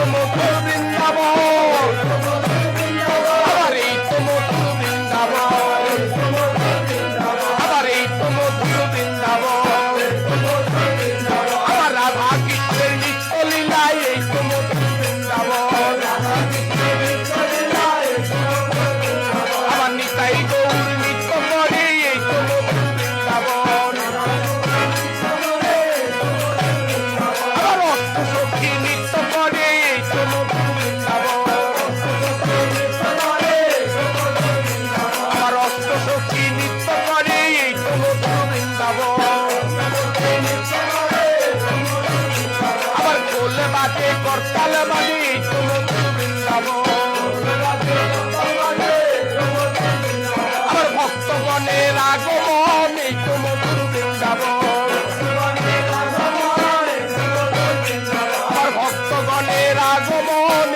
তো মধুর বৃন্দাবন, আবার এই তো মধুর বৃন্দাবন, আবার এই তো মধুর বৃন্দাবন, আবার রাধা কৃষ্ণের নিত্য লীলায় এই তো মধুর বৃন্দাবন, আবার নিতাই গৌর নিত্য করে এই তো মধুর বৃন্দাবন, আবার অষ্ট সখী নৃত্য করে এই তো মধুর বৃন্দাবন, আবার অষ্ট সখী নৃত্য করে এই তো মধুর বৃন্দাবন, আবার কোলে বাজে করতাল বাজে এই তো মধুর বৃন্দাবন, আবার ভক্তগণের আগমন এই তো মধুর বৃন্দাবন, আবার ভক্তগণের আগমন